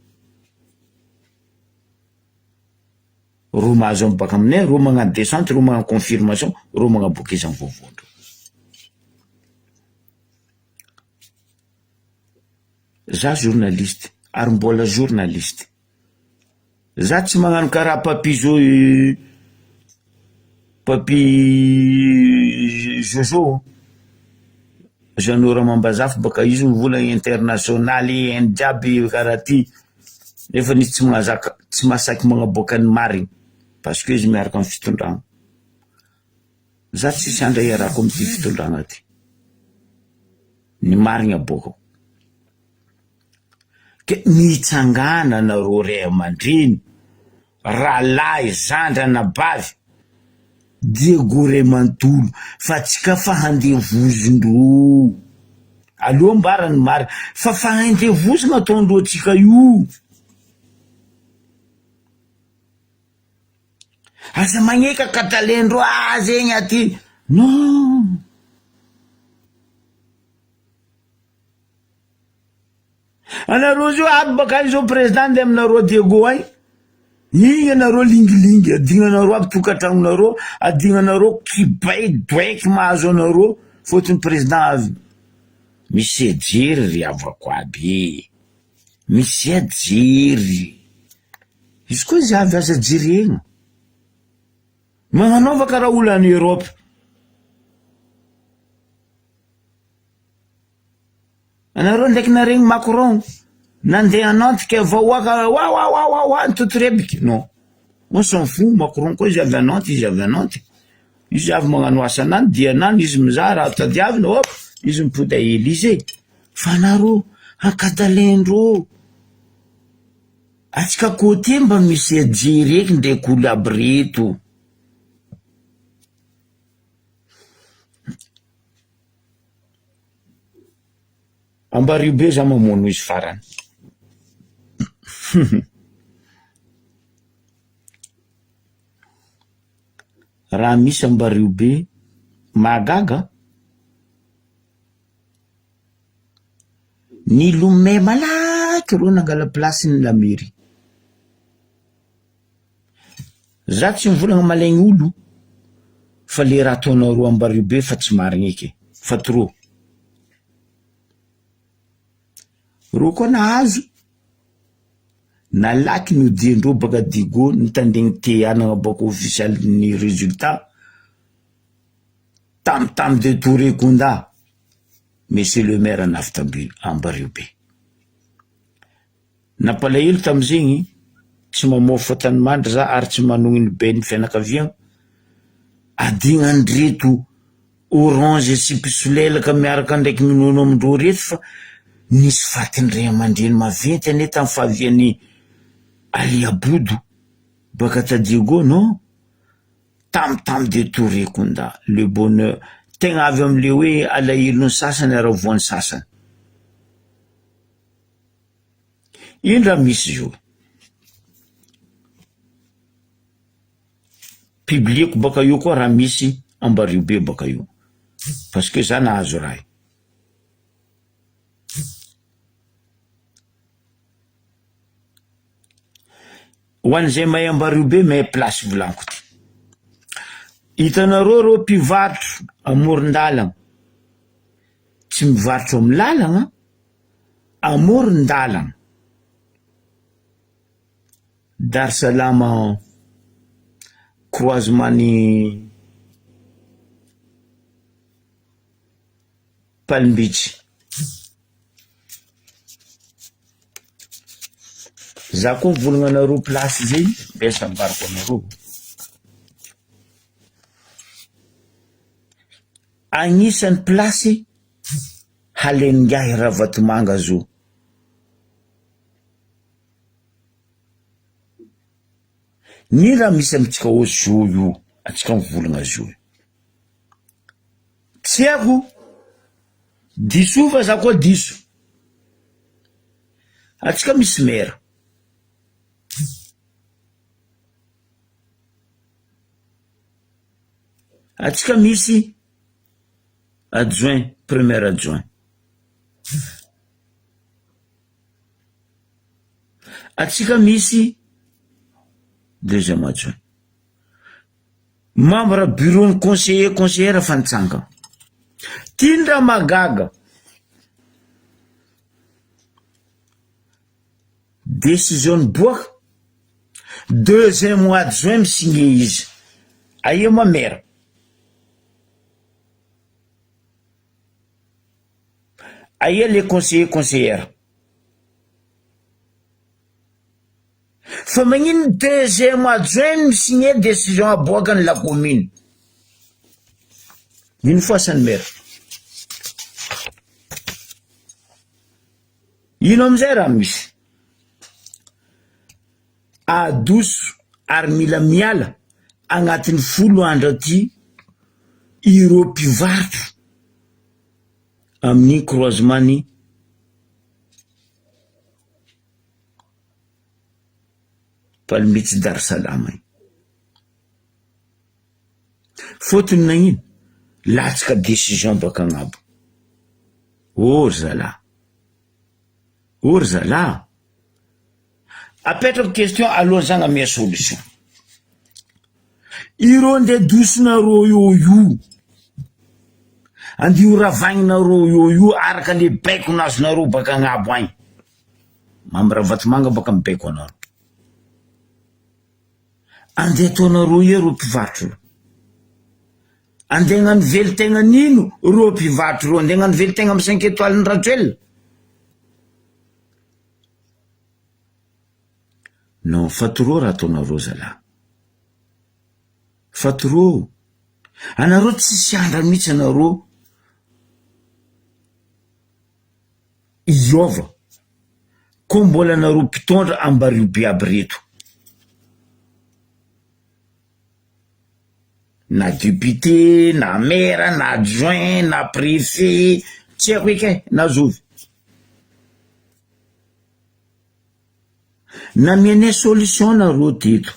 ro mahazo amy baka aminay ro magnano descente ro magnano confirmation ro magnaboaka izy amy vaovaondreo za journaliste ary mbola journaliste za tsy magnano karaha papizo papi Jojo Janora Mambazafy baka izy mivolagna internationaly en jiaby karaha ty nefa nisy tsy masaky magnaboaka ny marigny parce que izy miaraka amy fitondragna za tsisy andra iarako amy ty fitondragna ty ny marigny aboakako ke nitsangana nareo ray aman-dreny ralahy zandra na bavy Diego ray mantolo fa tsika fa handevozindro aloha mbarany mary fa handevozina ataondreo tsika io aza magneka katalendro zegny aty non anareo zio aby baka izao président de aminareo Diego agny Igny anareo lingilingy, adignanareo aby tokantragnonareo, adignanareo kibay-doaiky mahazo anareo, fotony président avy. Misy ejery ry avako aby, misy ejery. Izy koa izy avy aza jery egny. Magnanaova karaha olo any Europe. Anareo ndraiky naregny Macron, nandeha Nantes ke vahoaka wa nitotorebiky. Non. On s'en fout, Macron koa izy avy à Nantes, izy avy à Nantes. Izy avy magnano asa anany, dia anany izy mizaha raha tadiavina, hop, izy mipody à Élysée. Fa anareo, ankadalendreo. Atsika côté mba misy ejery eky ndraiky olo aby reto. Ambaribe za mamono izy farany. Raha misy Ambaribe magaga, ny Lomé malaky ro nangala plasin'ny la mairie. Za tsy mivolagna malaigny olo, fa le raha ataonareo Ambaribe fa tsy marigny eky, fa trop. Ro koa nahazo, nalaky ny odiandreo baka digo, nitandegny te anagna baka officiel ny résultat, tam de Touré Kunda, monsieur le maire anavy Ambaribe. Napalahelo tamizegny, tsy mamofa Tanimandry za ary tsy manogniny be ny fianakaviagna, adignandreto Orange sy Pisolelaka miaraka ndraiky minono amindreo reto fa nisy fatindray aman-dreny maventy ane tamin'ny fahavian'ny Ali Aboudo baka tadigo, non? Tam de Touré Kunda, le bonheur. Tegna avy amle hoe alahilon'ny sasany ary voan'ny sasany. Ino raha misy io? Publieko baka io koa raha misy Ambaribe baka io. Parce que za nahazo raha. Ho an'izay mahay Ambaribe mahay place volaniko ty. Hitanareo rô mpivarotro amoron-dalagna, tsy mivarotro amin'ny lalagna, amoron-dalagna. Dar Salama croisement-ny Palm Beach. Za koa mivolagna anareo place zay, besa mivaroko anareo. Agnisan'ny place halengahy raha Vatomanga zo. Ny raha misy amitsika ô zo io, atsika mivolagna zo. Tsy haiko, diso fa za koa diso. Atsika misy maire. Atsika misy adjoint, premier adjoint. Atsika misy deuxième adjoint. Membre bureau ny conseillère fanitsanga. Tindra magaga. Décision boaka. Deuxième adjoint signé izy. Aïe ma mère. Aïe les conseillères. Fa magnino deuxième adjoint signé décision aboakany la commune. Une fois sa mère. Ino amizay raha misy. Adoso ary mila miala agnatin'ny 10 andro aty ireo mpivarotro amin'ny croisement-ny Palm Beach Dar Salama. Fotony nagnino latsaka décision baka agnabo. Ory zala. apetrako question aloha zany amia solution. Ireo nde dosinareo io andio ravagninareo io araka le baiko nazonareo baka agnabo agny. Mamra Vatomanga baka mibaiko anareo. Andeha ataonareo ero mpivatro. Andeha gnano veli-tegna nino ro mpivatro ro. Andeha gnano veli-tegna amy 5 étoiles ny Rajoelina. Non, fatoro raha ataonareo zalahy. Fatoro. Anareo tsisy andra mihitsy anareo iova. Ko mbola anareo mpitondra ambario be aby reto. Na député, na maire, na adjoint, na préfet, tsy haiko eky na zovy. Namiane solution nareo teto.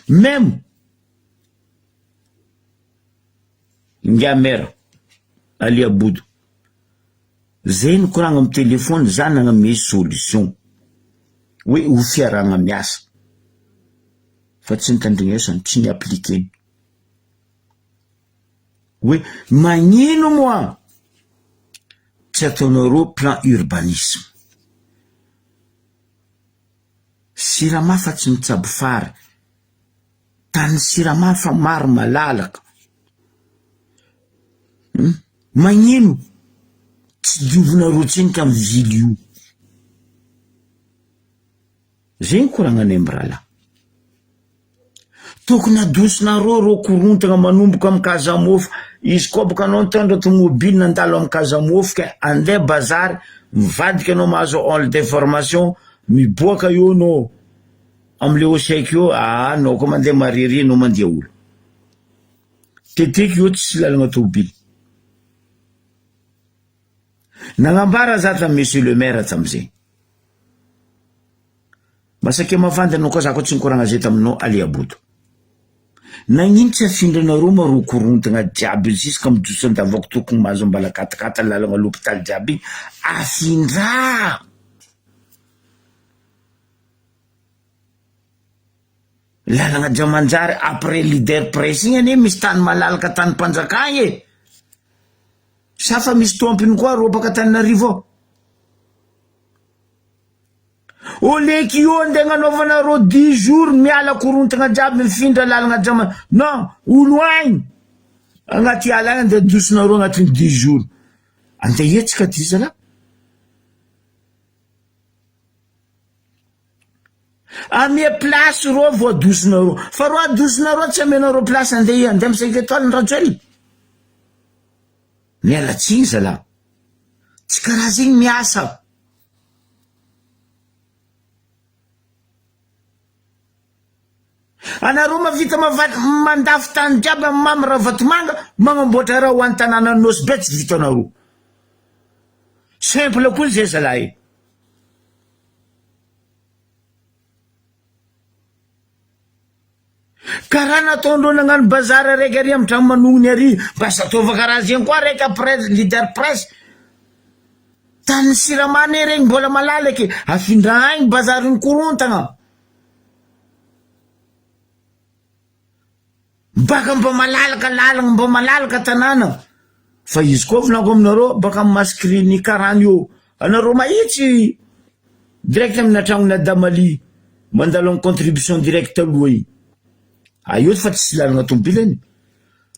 Même nga maire Ali Aboudo zay nikoragna amy telefony zany nagname solution hoe ho fiaragna miasa fa tsy nitandrignesa tsy ni appliquer hoe magnino moa tsy ataonareo plan urbanisme. Siramafa tsy mitsabo fary tany Siramafa maro malalaka. Magnino tsy diovonareo tsenika amy vily io. Zay nikoragna mbrala. Tokony adosonareo ro korontagna manomboka amy Kazamofo. Izy koa boka anao nitondra automobile nandalo amy Kazamofo ka andeha bazary mivadika anao mahazo hall d'information miboaka io anao amle osaiky io anao koa mandeha mariry anao mandeha olo. Teteky io tsy lalagna tomobile. Nagnambara zata monsieur le maire tamizay. Masake mavanda anao koa zako tsy nikoragna zay taminao Ali Aboudo. Nagnino tsy afindranareo maro korontagna jiaby jusqu'à midosony davako tokony mahazo mbala katakata lalagna l'hôpital jiaby afindra. Lalagna Jamanjary après leader presse igny ane misy tany malalaka tany mpanjakagny e. Safa misy tompiny koa ro baka Tananarivo. Oleky io andeha gnanaovanareo 10 jours miala korontagna jiaby mifindra lalagna Jamanjary. Non, olo agny agnaty ala agny andeha dosonareo agnatin'ny 10 jours. Andeha etsika ty zala. Ame place ro vo adosonareo. Fa ro adosonareo tsy amenareo place andeha amy 5 étoiles ny Rajoelina. Miala tsiny zala. Tsy karaha zegny miasa. Anareo mavita mandafy tany jiaby amy Mamra Vatomanga magnamboatra raha ho any tanàna Nosy be tsy vitanareo. Simple koa zay zalahy. Karaha nataondreo nagnano bazary araiky ary amy trano manongony ary basa ataova karaha zegny koa araiky après leader presse. Tany Siramane regny mbola malalaky afindra agny bazary ny korontagna. Baka mba malalaka lalagna mba malalaka tanàna. Fa izy koa volako aminareo baka maskrini karany io. Anareo mahitsy direct amina tragnona Damali mandalo amy contribution direct aloha iny. Io fa tsy lalagna tomobile iny.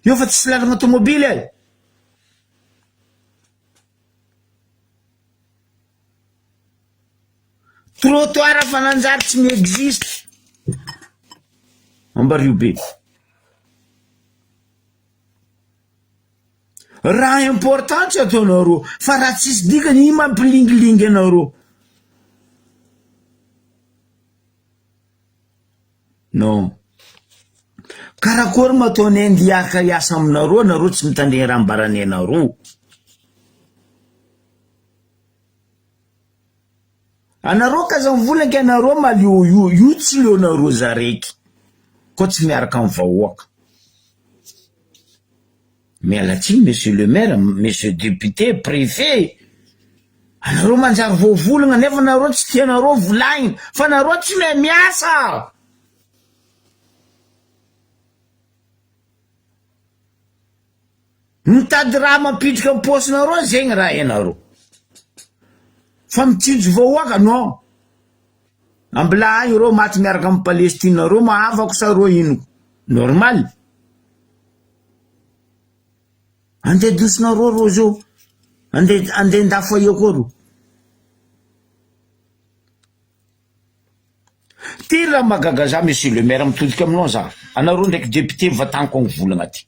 Io fa tsy lalagna tomobile e. Trottoir fa nanjary tsy mi-existe. Ambario be. Raha important tsy ataonareo fa raha tsisy dikany iny mampilingilingy anareo. Non. Karakory mataony andiaka iasa aminareo, anareo tsy mitandregny raha mbarany anareo. Anareo Kazamvolaka anareo malio io tsy leonareo zaraiky. Ko tsy miaraka amy vahoaka. Miala tsiny monsieur le maire, monsieur député, préfet. Anareo manjary voavolagna nefa nareo tsy tianareo volagny fa nareo tsy mahay miasa. Mitady raha mampidrika amin'ny pôsinareo zegny raha hainareo. Fa mitsinjo vahoaka non. Ambila agny reo maty miaraka amin'ny Palestine reo mahavako sa reo inoko. Normal. Ande dosinareo reo zao. Ande ndafo io koa reo. Ty raha magaga za monsieur le maire mitodika aminao za. Anareo ndraiky député vatanko agny volagna ty.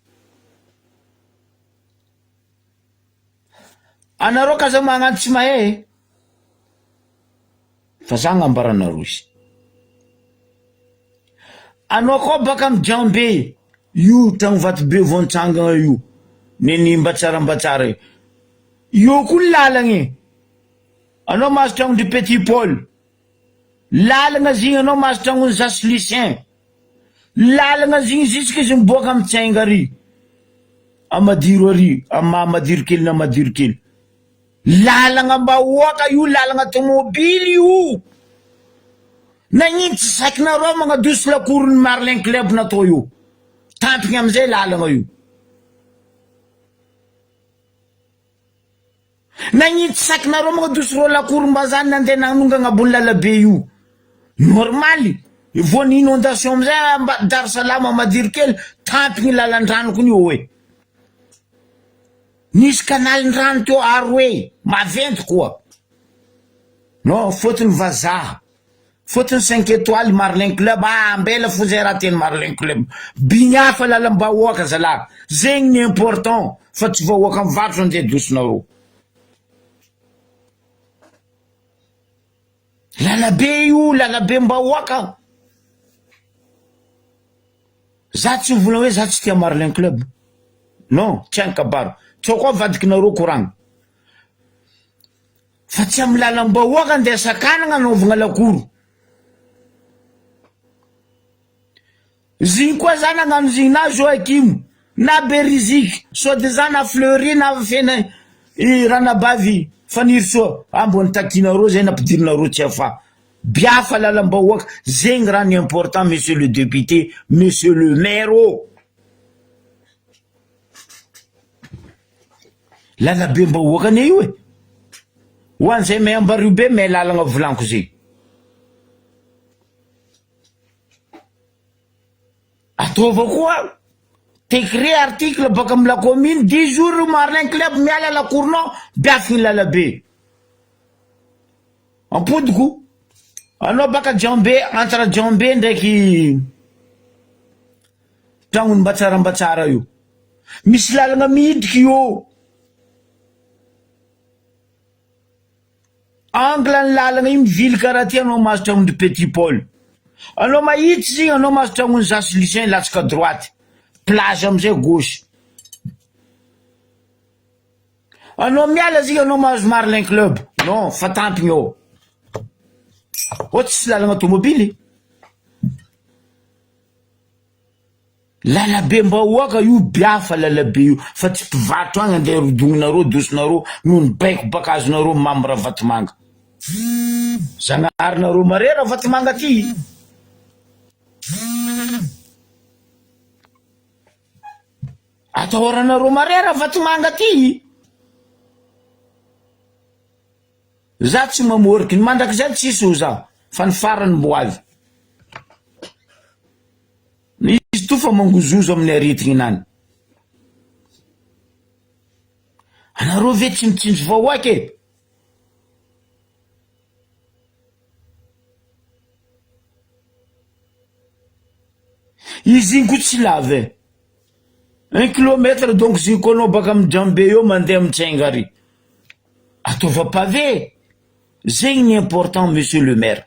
Anareo ka za magnano tsy mahay. Fa za gnambaranareo izy. Anao koa baka amin'ny Jambe io tragno Vatobe Vontsangana io. Neny Mbatsarambatsara io. Io koa lalagna. Anao mahazo tragno du Petit Paul. Lalagna zigny anao mahazo tragnon'ny Zasy Lucien. Lalagna zigny jusque izy miboaka amin'ny Tsainga ary. Amadiro ary, Amadiro kely na Amadiro kely. Lalagna mbahoaka io, lalagna tomobily io. Nagnino tsy sakinareo magnadoso lakoron'ny Marlin Club natao io. Tampigny amizay lalagna io. Nagnino tsy sakinareo magnadoso reo lakorom-bazany nandeha nanongana ambony lalabe io. Normaly. Voan'ny inondation amizay Dar Salama Amadiro kely tampigny lalan-dranoko io hoe. Nisy kanalindrano teo Aroe, maventy koa. Non, fotony vazaha. Fotony 5 étoiles Marlin Club, ambela fozay raha teny Marlin Club. Bignafa lalam-bahoaka zala. Zegny ny important, fa tsy vahoaka mivarotra andeha dosinareo. Lalabe io, lalabe mbahoaka. Za tsy vola hoe za tsy tia Marlin Club. Non, tiany kabaro. Tsao koa vadikinareo koragna. Fa tsy amin'ny lalam-bahoaka andeha sakanagna anaovagna lakoro. Zigny koa za nagnano zigny na Joakim, na Beriziky, so de za na Fleury na fena Ranabavy faniry soa. Ambony takinareo zay nampidirinareo tsy afa. Biafa lalam-bahoaka, zegny raha ny important monsieur le député, monsieur le maire. Lalabe mbahoaka ane io e. Ho an'izay may ambario be may lalagna volanko zay. Ataova koa. T'écris article baka amin'ny la commune 10 jours Marlin Club miala lakoronao biafiny lalabe. Ampodiko. Anao baka Jambe, entre Jambe ndraiky tragnony Mbatsarambatsara io. Misy lalagna midika io. Angle ny lalagna io mivily karaha ty anao mahazo tragnony du Petit Paul. Anao mahitsy zigny anao mahazo tragnony Zasy Lucien latsaka droite. Plage amizay gauche. Anao miala zigny anao mahazo Marlin Club. Non, fa tampigny ao. Ohatsy sy lalagna tomobily. Lalabe mbahoaka io biafa lalabe io. Fa tsy mpivarotra agny andeha rodognareo, dosinareo, noho ny baiko baka azonareo mambre Vatomanga. Zanaharinareo marera Vatomanga ty. Atahoranareo marera Vatomanga ty. Za tsy mamoriky, ny mandraky zay tsisy ho za, fa ny farany mbo avy. Izy to fa mangozozo amin'ny aritigny nany. Anareo ve tsy mitsinjo vahoaka e? Izy igny ko tsy lava e. 1 kilomètre donc zigny koa anao baka amin'ny Jambe eo mandeha amin'ny Tsainga ary. Ataova pavé. Zegny ny important monsieur le maire.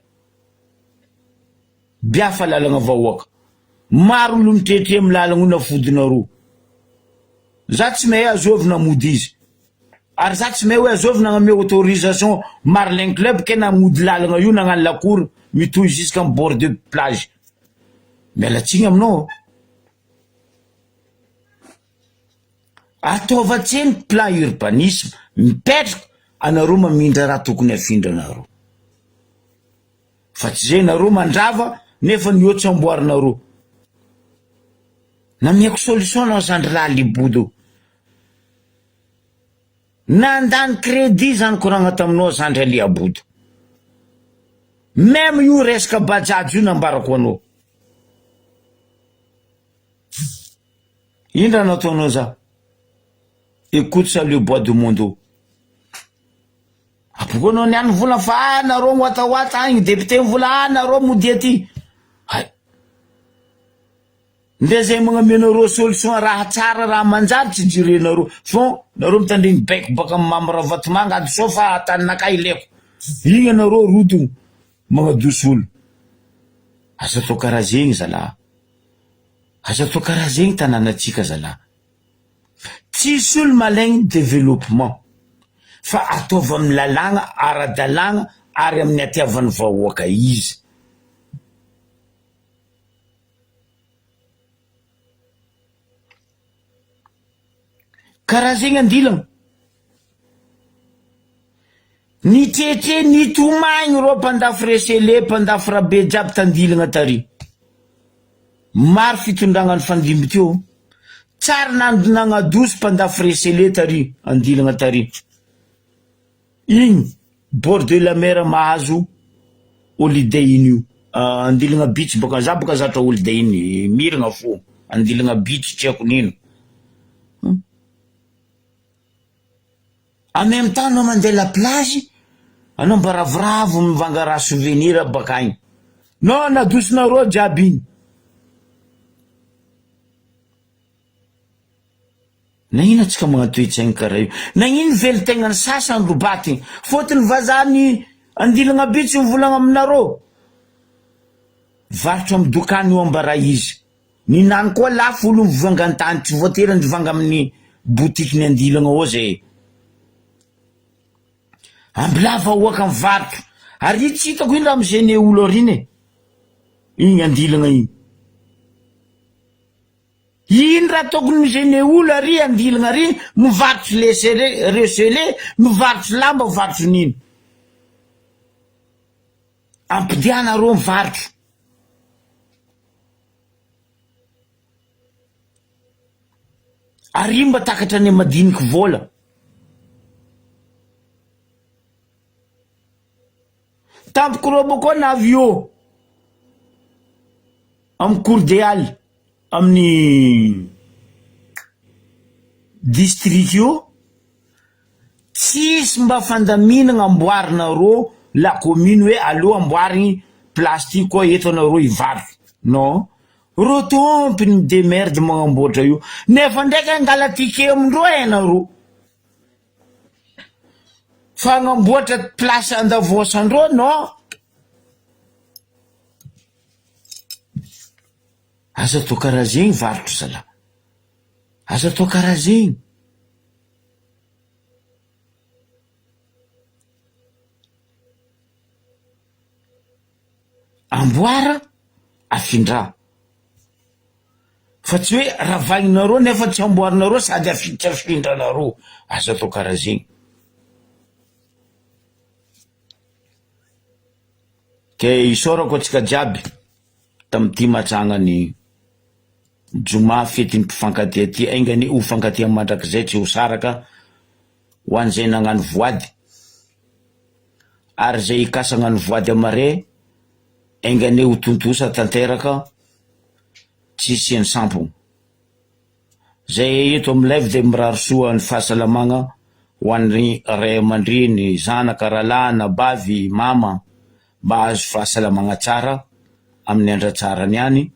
Biafa lalagna vahoaka. Maro olo mitretre amin'ny lalagna io nafodinareo. Za tsy mahay azovina mody izy. Ary za tsy mahay hoe azovina nagname autorisation Marlin Club ke namody lalagna io nagnano lakour mitohy jusqu'en bord de plage. Mialatsigny aminao. Ataova tseny plan urbanisme mipetraka anareo mamindra raha tokony afindra anareo. Fa tsy zay nareo mandrava nefa ny ohatsy amboarinareo. Namiako solution anao zany raha libodo. Nandany crédit zany koragna taminao zandry ali abodo. Même io resaka bajaj io nambarako anao. Indra nataonao za? Écoute ça le bois du monde. Apoko anao niany vola fa nareo moatawata agny député vola nareo mody aty. Hay. Nde zay magnamenareo solution raha tsara raha manjary tsy jirenareo. Fon nareo mitandriny baiko baka mamra vatomanga ady sofa ataninaka ileko. Igny nareo rotogno magnadosolo. Asa atao karaha zegny zala. Asa atao karaha zegny tanànatsika zala. Tsisy olo malaigny développement. Fa ataova amin'ny lalàgna ara-dalàgna ary amin'ny atiavan'ny vahoaka izy. Karaha zegny andilagna. Nitretre nitomagny rô mpandafy resele mpandafy rabe jiaby tandilagna tary. Maro fitondragnany fandimby teo. Tsara nagnadoso mpandafy resele tary andilagna tary. Igny bord de la mer mahazo holiday iny io. Andilagna beach baka za baka zatra holiday iny miragna fo. Andilagna beach tsy haiko nino. En même temps anao mandeha la plage, anao mba ravoravo mivanga raha souvenir baka agny. No nadosonareo jiaby iny. Nagnino atsika magnatoetsaigny karaha io? Nagnino velitegnany sasany lobaty? Fotony vazany andilagna beach mivolagna aminareo. Varotra amin'ny dokany io ambara izy. Ninany koa lafo olo mivanga antany tsy voatery andivanga amin'ny botikiny andilagna ao zay. Ambilava oaka mivarotra. Ary tsy hitako ino raha mizene olo ariny. Igny andilagna igny. Ino raha tokony mizene olo ary andilagna ary mivarotra lesele, mivarotra lamba, mivarotra nino. Ampidiana rô mivarotra. Ary mba takatra any madiniky vola. Tampoko rô bokoa na avion amin'ny cour des halles amin'ny district io tsisy mba fandaminagna amboarinareo la commune hoe allo amboarigny plastique koa eto anareo hivarotra. Non, rô tompiny demerde magnamboatra io. Nefa ndraiky angala ticket amindreo anareo. Fagnamboatra place andavosandreo, non. Asa atao karaha zegny varotra zala. Asa atao karaha zegny. Amboara, afindra. Fa tsy hoe ravagninareo nefa tsy amboarinareo sady afindranareo. Asa atao karaha zegny. Ke isorako atsika jiaby tamin'ity matsagnany joma fetiny mpifankatia ty aingany ho fankatia mandrakizay tsy ho saraka ho an'izay nagnano voady ary zay ikasa agnano voady amare aingany ho tontosa tanteraka tsy isiany sampogno. Zay eto amin'ny live de mirary soa ny fahasalamagna ho an'ny ray aman-dreny, zanaka, rahalahy, nabavy, mama mba azo fahasalamagna tsara amin'ny andratsarany any.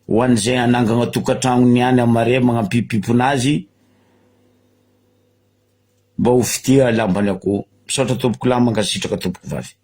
Ho an'izay anangagna tokantragnony any amare magnampipiponazy mba ho fitia lambany akoho. Misaotra tompoko lahy mankasitraka tompoko vavy.